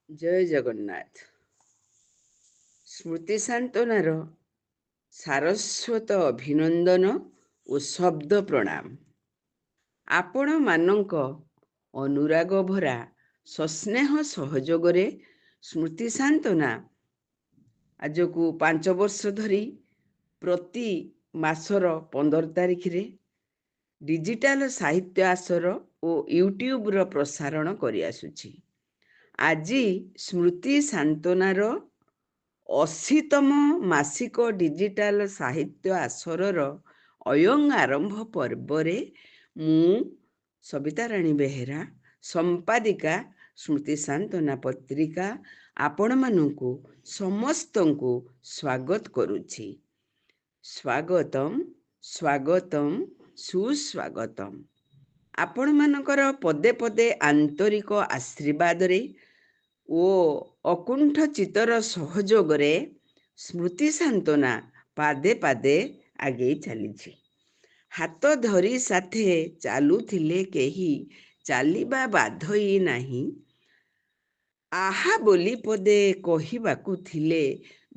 ଜୟ ଜଗନ୍ନାଥ। ସ୍ମୃତି ସାନ୍ତନାର ସାରସ୍ୱତ ଅଭିନନ୍ଦନ ଓ ଶବ୍ଦ ପ୍ରଣାମ। ଆପଣମାନଙ୍କ ଅନୁରାଗ ଭରା ସସ୍ନେହ ସହଯୋଗରେ ସ୍ମୃତି ସାନ୍ତନା ଆଜକୁ 5 ବର୍ଷ ଧରି ପ୍ରତି ମାସର 15 ତାରିଖରେ ଡିଜିଟାଲ ସାହିତ୍ୟ ଆସର ଓ ୟୁଟ୍ୟୁବର ପ୍ରସାରଣ କରିଆସୁଛି। ଆଜି ସ୍ମୃତି ସାନ୍ତନାର 80ତମ ମାସିକ ଡିଜିଟାଲ ସାହିତ୍ୟ ଆସରର ଅୟଂ ଆରମ୍ଭ ପର୍ବରେ ମୁଁ ସବିତାରାଣୀ ବେହେରା, ସମ୍ପାଦିକା ସ୍ମୃତି ସାନ୍ତନା ପତ୍ରିକା, ଆପଣମାନଙ୍କୁ ସମସ୍ତଙ୍କୁ ସ୍ୱାଗତ କରୁଛି। ସ୍ୱାଗତମ୍ ସ୍ୱାଗତମ୍ ସୁସ୍ୱାଗତମ୍। ଆପଣମାନଙ୍କର ପଦେ ପଦେ ଆନ୍ତରିକ ଆଶୀର୍ବାଦରେ ଓ ଅକୁଣ୍ଠ ଚିତ୍ତର ସହଯୋଗରେ ସ୍ମୃତି ସାନ୍ତନା ପାଦେ ପାଦେ ଆଗେଇ ଚାଲିଛି। ହାତ ଧରି ସାଥେ ଚାଲୁଥିଲେ କେହି, ଚାଲିବା ବାଧୋଇ ନାହିଁ। ଆହା ବୋଲି ପଦେ କହିବାକୁ ଥିଲେ,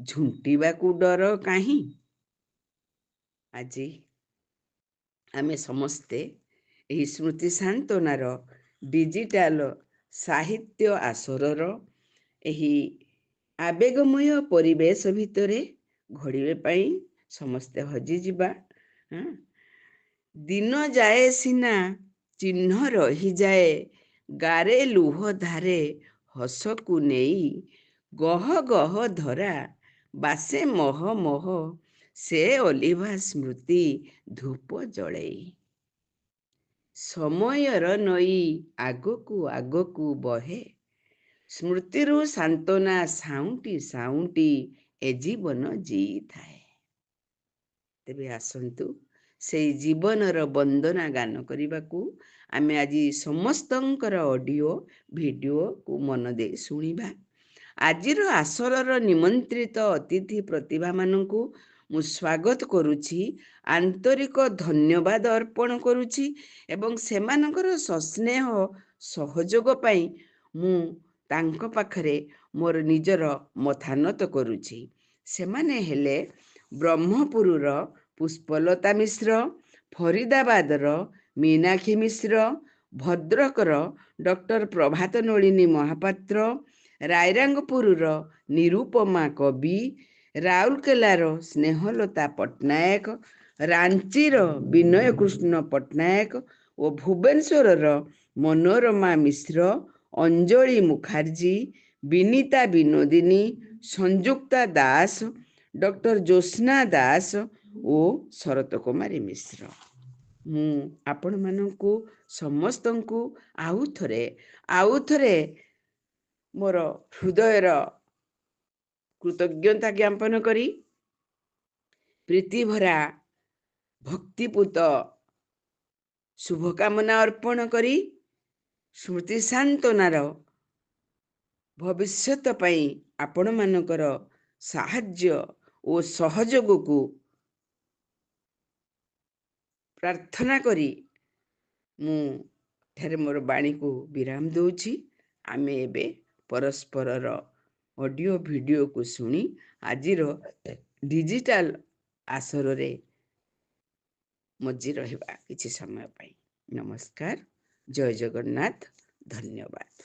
ଝୁଣ୍ଟିବାକୁ ଡର କାହିଁ। ଆଜି ଆମେ ସମସ୍ତେ ଏହି ସ୍ମୃତି ସାନ୍ତନାର ଡିଜିଟାଲ ସାହିତ୍ୟ ଆସରର ଏହି ଆବେଗମୟ ପରିବେଶ ଭିତରେ ଘଡ଼ିବେ ପାଇଁ ସମସ୍ତେ ହଜିଯିବା। ଦିନ ଯାଏ ସିନା ଚିହ୍ନ ରହିଯାଏ, ଗାରେ ଲୁହ ଧାରେ ହସକୁ ନେଇ। ଗହ ଗହ ଧରା ବାସେ ମହ ମହ, ସେ ଅଲିଭା ସ୍ମୃତି ଧୂପ ଜଳେଇ। ସମୟର ନଈ ଆଗକୁ ଆଗକୁ ବହେ, ସ୍ମୃତିରୁ ସାନ୍ତନା ସାଉଁଟି ସାଉଁଟି ଏ ଜୀବନ ଜୀଇଥାଏ। ତେବେ ଆସନ୍ତୁ ସେଇ ଜୀବନର ବନ୍ଦନା ଗାନ କରିବାକୁ ଆମେ ଆଜି ସମସ୍ତଙ୍କର ଅଡ଼ିଓ ଭିଡ଼ିଓକୁ ମନ ଦେଇ ଶୁଣିବା। ଆଜିର ଆସରର ନିମନ୍ତ୍ରିତ ଅତିଥି ପ୍ରତିଭାମାନଙ୍କୁ ମୁଁ ସ୍ୱାଗତ କରୁଛି, ଆନ୍ତରିକ ଧନ୍ୟବାଦ ଅର୍ପଣ କରୁଛି ଏବଂ ସେମାନଙ୍କର ସସ୍ନେହ ସହଯୋଗ ପାଇଁ ମୁଁ ତାଙ୍କ ପାଖରେ ମୋର ନିଜର ମଥାନତ କରୁଛି। ସେମାନେ ହେଲେ ବ୍ରହ୍ମପୁରର ପୁଷ୍ପଲତା ମିଶ୍ର, ଫରିଦାବାଦର ମୀନାକ୍ଷୀ ମିଶ୍ର, ଭଦ୍ରକର ଡକ୍ଟର ପ୍ରଭାତ ନଳିନୀ ମହାପାତ୍ର, ରାଇରଙ୍ଗପୁରର ନିରୁପମା କବି, ରାଉରକେଲାର ସ୍ନେହଲତା ପଟ୍ଟନାୟକ, ରାଞ୍ଚିର ବିନୟ କୃଷ୍ଣ ପଟ୍ଟନାୟକ ଓ ଭୁବନେଶ୍ୱରର ମନୋରମା ମିଶ୍ର, ଅଞ୍ଜଳି ମୁଖାର୍ଜୀ, ବିନିତା ବିନୋଦିନୀ, ସଂଯୁକ୍ତା ଦାସ, ଡକ୍ଟର ଜ୍ୟୋତ୍ସ୍ନା ଦାସ ଓ ଶରତ କୁମାରୀ ମିଶ୍ର। ମୁଁ ଆପଣମାନଙ୍କୁ ସମସ୍ତଙ୍କୁ ଆଉ ଥରେ ମୋର ହୃଦୟର କୃତଜ୍ଞତା ଜ୍ଞାପନ କରି, ପ୍ରୀତିଭରା ଭକ୍ତିପୂତ ଶୁଭକାମନା ଅର୍ପଣ କରି, ସ୍ମୃତି ସାନ୍ତନାର ଭବିଷ୍ୟତ ପାଇଁ ଆପଣମାନଙ୍କର ସାହାଯ୍ୟ ଓ ସହଯୋଗକୁ ପ୍ରାର୍ଥନା କରି ମୁଁ ଏଠାରେ ମୋର ବାଣୀକୁ ବିରାମ ଦେଉଛି। ଆମେ ଏବେ ପରସ୍ପରର ଅଡ଼ିଓ ଭିଡ଼ିଓକୁ ଶୁଣି ଆଜିର ଡିଜିଟାଲ ଆସରରେ ମଜି ରହିବା କିଛି ସମୟ ପାଇଁ। ନମସ୍କାର, ଜୟ ଜଗନ୍ନାଥ, ଧନ୍ୟବାଦ।